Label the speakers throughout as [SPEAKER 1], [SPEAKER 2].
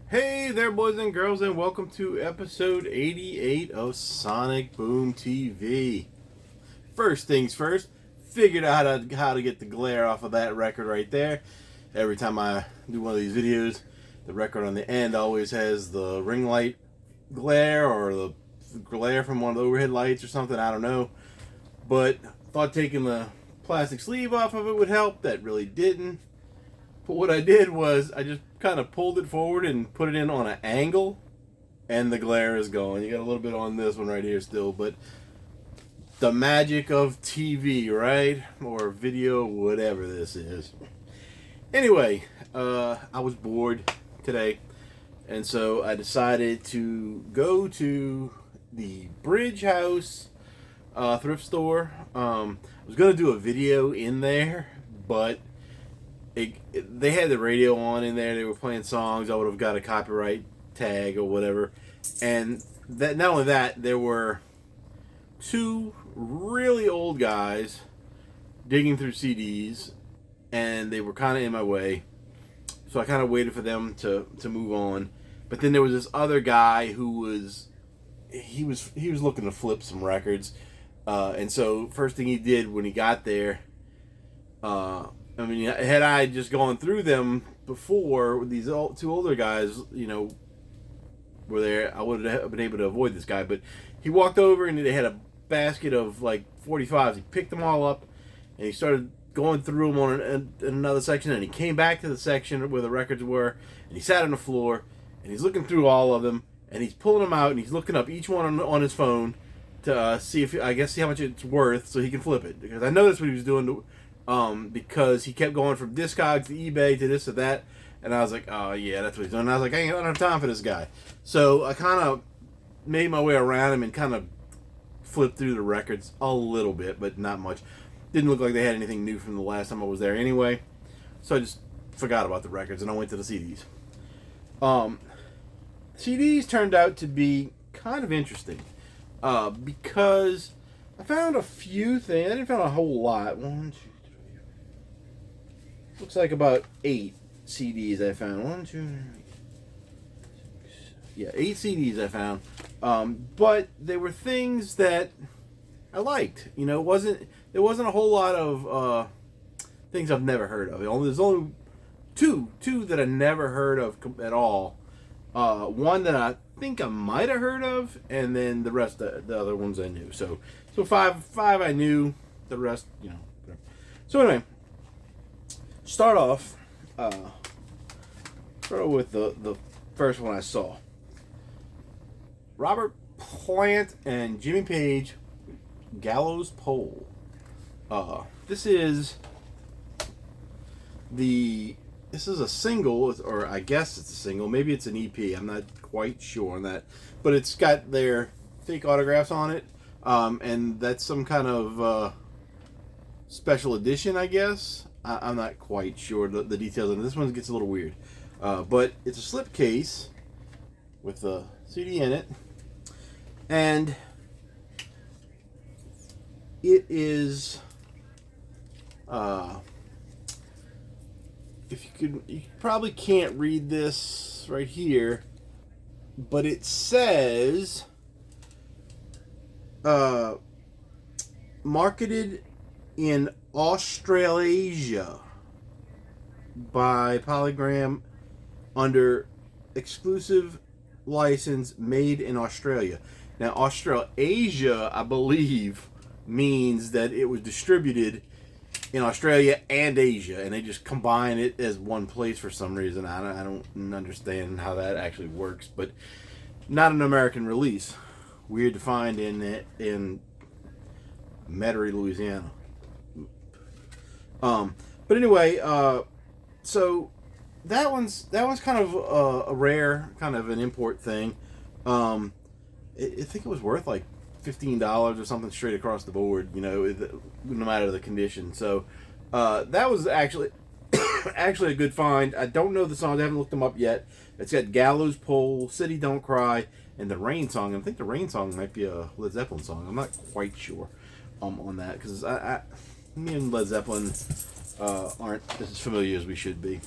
[SPEAKER 1] Hey there, boys and girls, and welcome to episode 88 of Sonic Boom TV. First things first, figured out how to get the glare off of that record right there. Every time I do one of these videos, the record on the end always has the ring light glare or the glare from one of the overhead lights or something, I don't know. But thought taking the plastic sleeve off of it would help. That really didn't. But what I did was I just kind of pulled it forward and put it in on an angle, and the glare is gone. You got a little bit on this one right here still, but the magic of TV, right? Or video, whatever this is. Anyway, I was bored today, and so I decided to go to the Bridge House thrift store. I was going to do a video in there, but they had the radio on in there. They were playing songs. I would have got a copyright tag or whatever. And that not only that, there were two really old guys digging through CDs, and they were kind of in my way. So I kind of waited for them to move on. But then there was this other guy who was looking to flip some records. And so first thing he did when he got there, I mean, had I just gone through them before, these two older guys, were there, I would have been able to avoid this guy. But he walked over and they had a basket of like 45s. He picked them all up and he started going through them in another section. And he came back to the section where the records were, and he sat on the floor and he's looking through all of them and he's pulling them out and he's looking up each one on his phone to see how much it's worth so he can flip it. Because I know that's what he was doing. Because he kept going from Discogs to eBay to this to that, and I was like, oh yeah, that's what he's doing. And I was like, I ain't got enough time for this guy. So I kind of made my way around him and kind of flipped through the records a little bit, but not much. Didn't look like they had anything new from the last time I was there anyway, so I just forgot about the records and I went to the CDs. CDs turned out to be kind of interesting because I found a few things. I didn't find a whole lot. 1, 2, 3. Looks like about 8 CDs I found. 1, 2, 3. Yeah, 8 CDs I found. But they were things that I liked. There wasn't a whole lot of things I've never heard of. There's only two that I never heard of at all. One that I think I might have heard of, and then the rest of the other ones I knew. So five I knew. The rest, whatever. So anyway. Start off with the first one I saw. Robert Plant and Jimmy Page, Gallows Pole. This is a single, or I guess it's a single. Maybe it's an EP. I'm not quite sure on that, but it's got their fake autographs on it, and that's some kind of special edition, I guess. I'm not quite sure the details of it. This one gets a little weird. But it's a slipcase with a CD in it. And it is... you probably can't read this right here, but it says... marketed in Australasia by Polygram under exclusive license made in Australia. Now, Australasia, I believe, means that it was distributed in Australia and Asia, and they just combine it as one place for some reason. I don't understand how that actually works, but not an American release. Weird to find in Metairie, Louisiana. But anyway, so that one's kind of a rare, kind of an import thing. I think it was worth like $15 or something straight across the board, no matter the condition. So that was actually a good find. I don't know the songs. I haven't looked them up yet. It's got Gallows Pole, City Don't Cry, and the Rain Song. I think the Rain Song might be a Led Zeppelin song. I'm not quite sure on that, because me and Led Zeppelin aren't as familiar as we should be.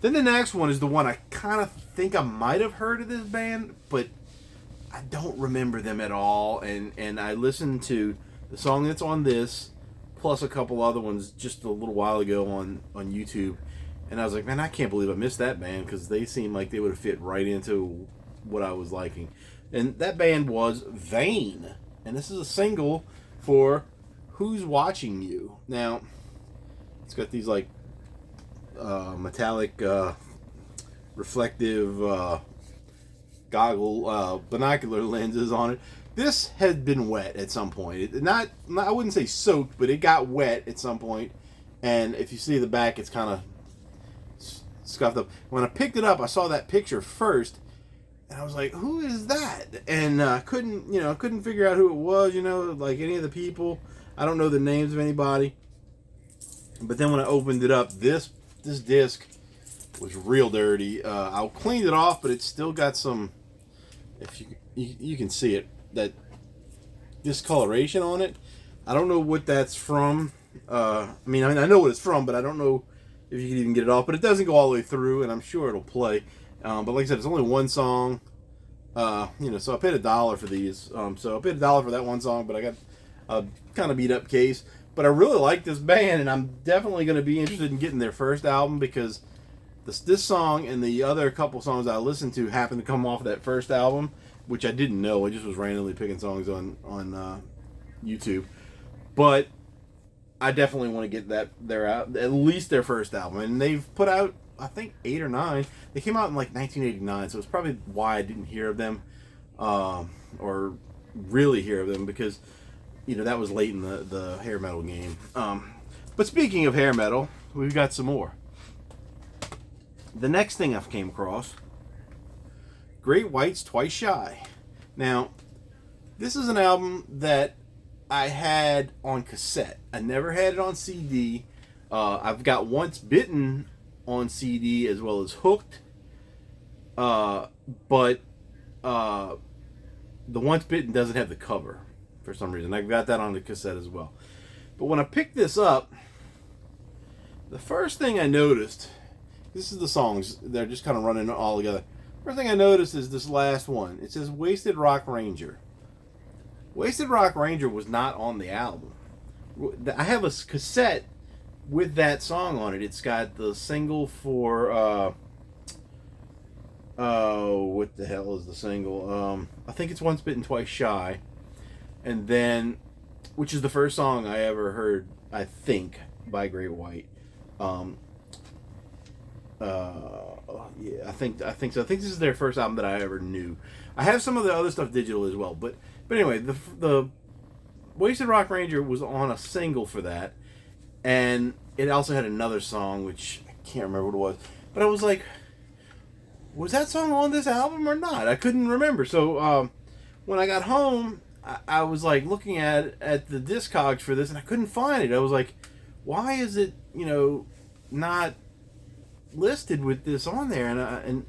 [SPEAKER 1] Then the next one is the one I kind of think I might have heard of this band, but I don't remember them at all. And I listened to the song that's on this, plus a couple other ones just a little while ago on YouTube. And I was like, man, I can't believe I missed that band, because they seemed like they would have fit right into what I was liking. And that band was Vain. And this is a single for Who's Watching You. Now, it's got these like metallic reflective binocular lenses on it. This had been wet at some point. Not I wouldn't say soaked, but it got wet at some point. And if you see the back, it's kind of scuffed up. When I picked it up, I saw that picture first, and I was like, "Who is that?" And couldn't figure out who it was. Like any of the people. I don't know the names of anybody. But then when I opened it up, this disc was real dirty. I cleaned it off, but it's still got some. If you can see it, that discoloration on it. I don't know what that's from. I know what it's from, but I don't know if you can even get it off. But it doesn't go all the way through, and I'm sure it'll play. But like I said, it's only one song. So I paid $1 for these. So I paid $1 for that one song, but I got a kind of beat up case. But I really like this band, and I'm definitely going to be interested in getting their first album, because this song and the other couple songs I listened to happened to come off that first album, which I didn't know. I just was randomly picking songs on YouTube. But I definitely want to get at least their first album. And they've put out, I think, 8 or 9. They came out in like 1989, so it's probably why I didn't hear of them, or really hear of them, because that was late in the hair metal game. But speaking of hair metal, we've got some more. The next thing I came across, Great White's Twice Shy. Now, this is an album that I had on cassette. I never had it on CD. I've got Once Bitten on CD as well as Hooked. But the Once Bitten doesn't have the cover for some reason. I've got that on the cassette as well. But when I picked this up, the first thing I noticed, this is the songs, they're just kind of running all together. First thing I noticed is this last one. It says Wasted Rock Ranger. Wasted Rock Ranger was not on the album. I have a cassette with that song on it. It's got the single for what the hell is the single? I think it's Once Bitten Twice Shy. And then, which is the first song I ever heard, I think, by Great White. Yeah, I think so. I think this is their first album that I ever knew. I have some of the other stuff digital as well, but anyway, the Wasted Rock Ranger was on a single for that, and it also had another song which I can't remember what it was. But I was like, was that song on this album or not? I couldn't remember. So when I got home, I was like looking at the Discogs for this, and I couldn't find it. I was like, why is it not listed with this on there? And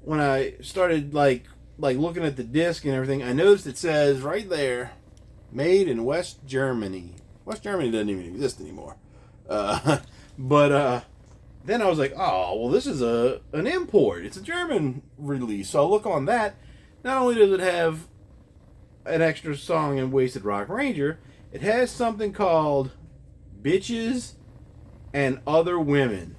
[SPEAKER 1] when I started like looking at the disc and everything, I noticed it says right there, made in West Germany. West Germany doesn't even exist anymore. But then I was like, oh, well, this is an import. It's a German release. So I look on that. Not only does it have an extra song in Wasted Rock Ranger, it has something called Bitches and Other Women.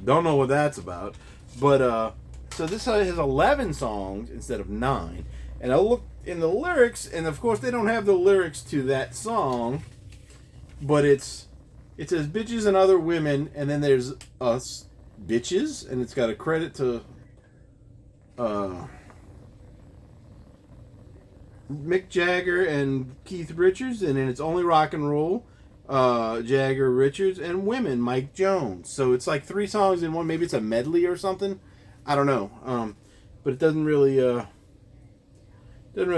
[SPEAKER 1] Don't know what that's about. But, so this has 11 songs instead of 9. And I look in the lyrics, and of course they don't have the lyrics to that song, but it says Bitches and Other Women, and then there's us bitches, and it's got a credit to Mick Jagger and Keith Richards, and then it's Only Rock and Roll, Jagger, Richards, and Women, Mike Jones. So it's like 3 songs in one. Maybe it's a medley or something. I don't know. But it doesn't really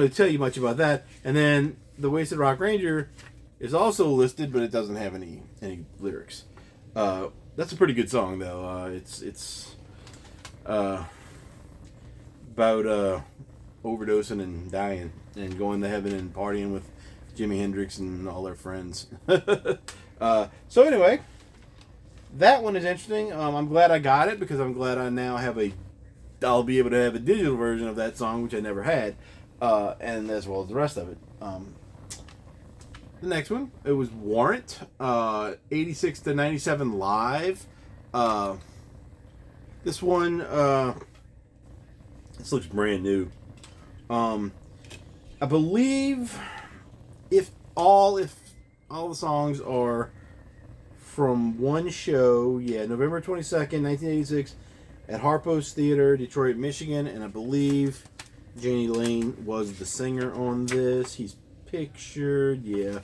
[SPEAKER 1] tell you much about that. And then the Wasted Rock Ranger is also listed, but it doesn't have any lyrics. That's a pretty good song, though. It's about overdosing and dying and going to heaven and partying with Jimi Hendrix and all their friends. So anyway, That one is interesting. I'm glad I got it because I'm glad I now have I'll be able to have a digital version of that song, which I never had, and as well as the rest of it. The next one, it was Warrant, 86 to 97 live. This one, this looks brand new. I believe if all the songs are from one show, November 22nd, 1986, at Harpo's Theater, Detroit, Michigan, and I believe Janie Lane was the singer on this. He's pictured, yeah.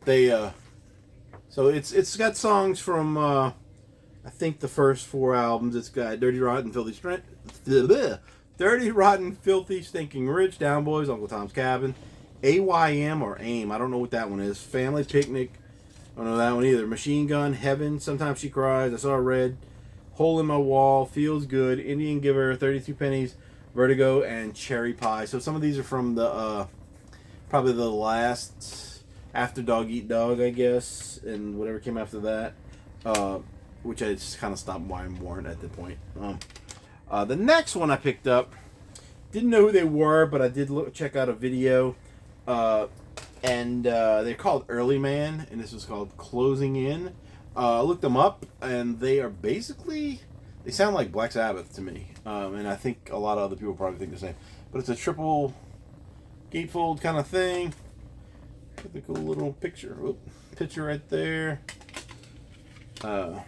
[SPEAKER 1] They so it's got songs from I think the first 4 albums. It's got Dirty Rotten Filthy Stinking Rich, Down Boys, Uncle Tom's Cabin, AYM or AIM, I don't know what that one is. Family Picnic, I don't know that one either. Machine Gun, Heaven, Sometimes She Cries, I Saw Red, Hole in My Wall, Feels Good, Indian Giver, 32 Pennies, Vertigo, and Cherry Pie. So some of these are from the probably the last After Dog Eat Dog, I guess, and whatever came after that, which I just kind of stopped buying Warrant at the point. The next one I picked up, didn't know who they were, but I did check out a video, and they're called Early Man, and this was called Closing In. I looked them up, and they are basically, they sound like Black Sabbath to me, and I think a lot of other people probably think the same. But it's a triple gatefold kind of thing. Got the cool little picture right there. But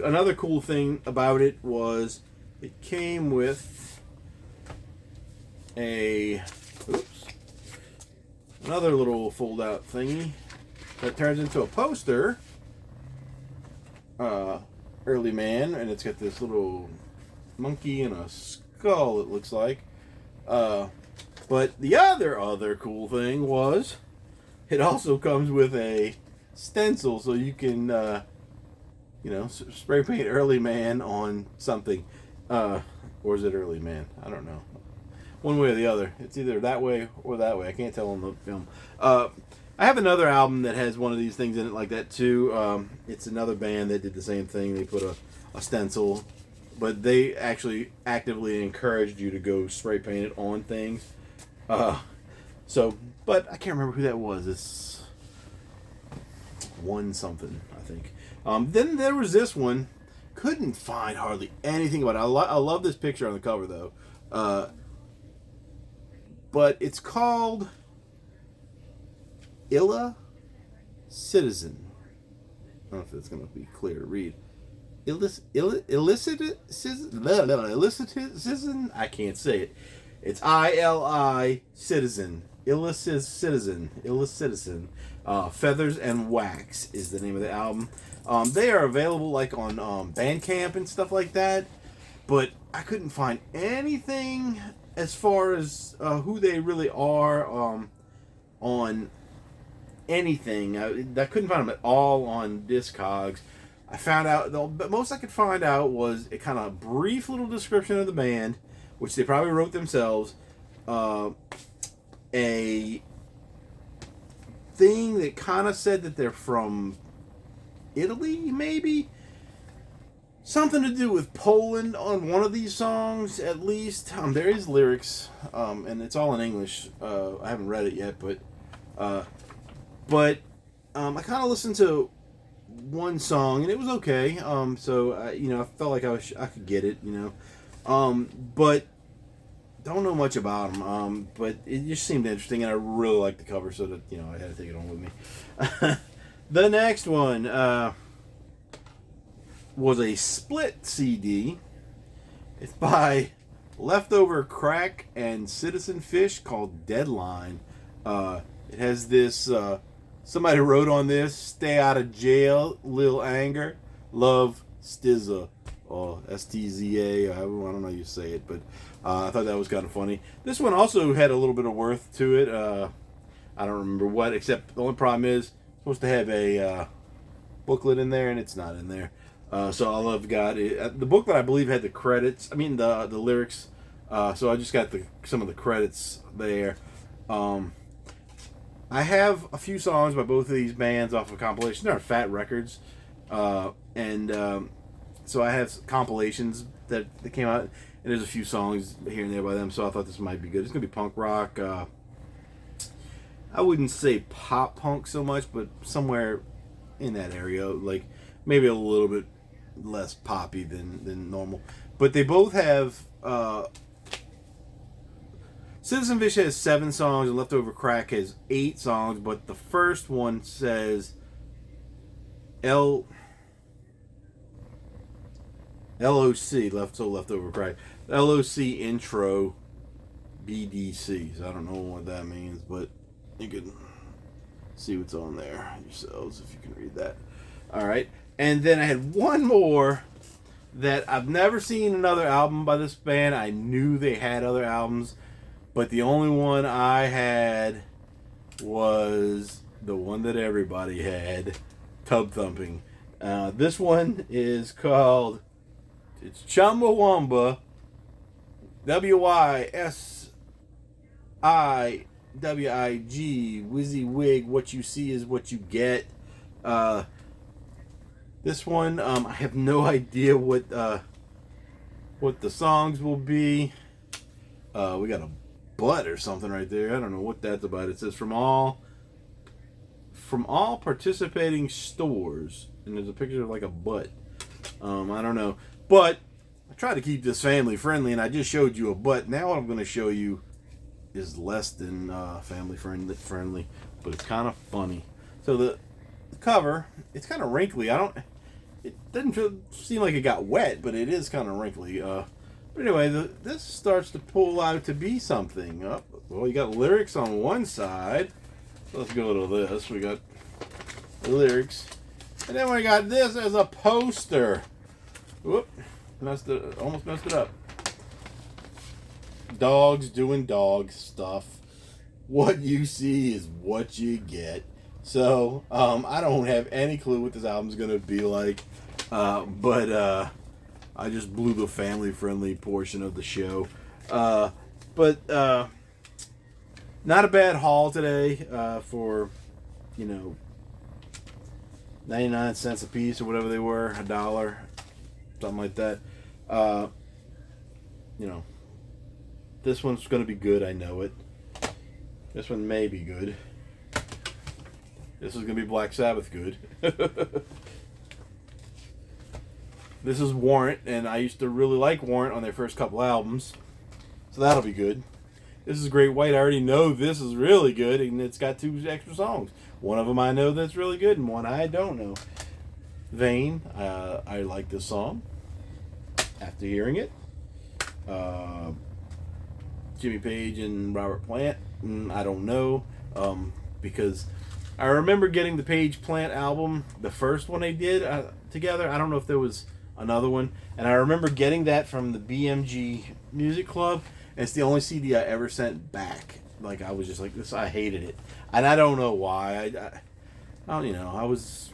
[SPEAKER 1] another cool thing about it was it came with another little fold-out thingy that turns into a poster. Early Man, and it's got this little monkey and a skull, it looks like. But the other cool thing was it also comes with a stencil, so you can spray paint Early Man on something. Or is it Early Man? I don't know. One way or the other. It's either that way or that way. I can't tell on the film. I have another album that has one of these things in it like that too. It's another band that did the same thing. They put a stencil, but they actually actively encouraged you to go spray paint it on things. But I can't remember who that was. It's one something, I think. Then there was this one. Couldn't find hardly anything about it. I love this picture on the cover though. But it's called Illa Citizen. I don't know if it's going to be clear to read. Illicit citizen. I can't say it. It's ILI Citizen. Illicit Citizen. Feathers and Wax is the name of the album. They are available like on Bandcamp and stuff like that, but I couldn't find anything as far as who they really are on anything. I couldn't find them at all on Discogs. I found out, the most I could find out was a kind of brief little description of the band, which they probably wrote themselves. A thing that kind of said that they're from Italy, maybe? Something to do with Poland on one of these songs, at least. There is lyrics, and it's all in English. I haven't read it yet, but I kind of listened to one song, and it was okay. So I felt like I could get it, but don't know much about them. But it just seemed interesting, and I really liked the cover, so that I had to take it home with me. The next one was a split CD. It's by Leftover Crack and Citizen Fish called Deadline. It has this, somebody wrote on this, stay out of jail, Lil Anger, love Stizza, or S-T-Z-A, I don't know how you say it, but I thought that was kind of funny. This one also had a little bit of worth to it. I don't remember what, except the only problem is, it's supposed to have a booklet in there, and it's not in there. So all I've got is, the book that I believe had the credits. I mean the lyrics. So I just got some of the credits there. I have a few songs by both of these bands off of compilations. They're Fat Records, and so I have compilations that came out, and there's a few songs here and there by them. So I thought this might be good. It's gonna be punk rock. I wouldn't say pop punk so much, but somewhere in that area, like maybe a little bit less poppy than normal. But they both have. Citizen Fish has 7 songs and Leftover Crack has 8 songs, but the first one says LOC, Leftover Crack. LOC intro BDC. So I don't know what that means, but you can see what's on there yourselves if you can read that. Alright. And then I had one more that I've never seen another album by this band. I knew they had other albums, but the only one I had was the one that everybody had, Tub Thumping. This one is called, it's Chumbawamba, WYSIWIG, WYZZYWIG, what you see is what you get. This one, I have no idea what the songs will be. We got a butt or something right there. I don't know what that's about. It says from all participating stores, and there's a picture of like a butt. I don't know, but I try to keep this family friendly, and I just showed you a butt. Now what I'm going to show you is less than family friendly, but it's kind of funny. So the cover, it's kind of wrinkly. It doesn't seem like it got wet, but it is kind of wrinkly. But anyway, this starts to pull out to be something. Well, you got lyrics on one side. Let's go to this. We got the lyrics. And then we got this as a poster. Whoop. Almost messed it up. Dogs doing dog stuff. What you see is what you get. So, I don't have any clue what this album's going to be like. But I just blew the family-friendly portion of the show. But not a bad haul today for, 99 cents a piece or whatever they were, $1, something like that. This one's going to be good, I know it. This one may be good. This is going to be Black Sabbath good. This is Warrant, and I used to really like Warrant on their first couple albums. So that'll be good. This is Great White. I already know this is really good, and it's got 2 extra songs. One of them I know that's really good, and one I don't know. Vain, I like this song after hearing it. Jimmy Page and Robert Plant, I don't know, because I remember getting the Page Plant album, the first one they did together. I don't know if there was another one, and I remember getting that from the BMG Music Club, and it's the only CD I ever sent back. Like, I was just like this, I hated it, and I don't know why. I was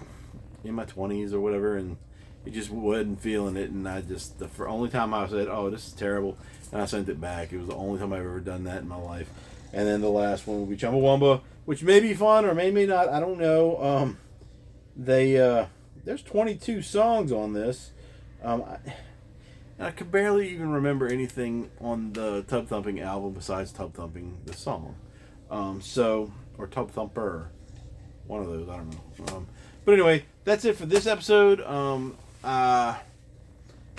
[SPEAKER 1] in my 20s or whatever, and it just wasn't feeling it, and the only time I said, oh, this is terrible, and I sent it back. It was the only time I've ever done that in my life. And then the last one will be Chumbawamba, which may be fun or may not, I don't know. There's 22 songs on this. I could barely even remember anything on the Tub Thumping album besides Tub Thumping, the song. Or Tub Thumper. One of those, I don't know. But anyway, that's it for this episode.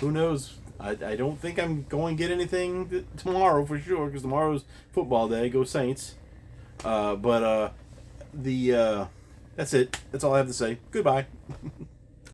[SPEAKER 1] Who knows? I don't think I'm going to get anything tomorrow for sure, because tomorrow's football day. Go Saints. That's it. That's all I have to say. Goodbye.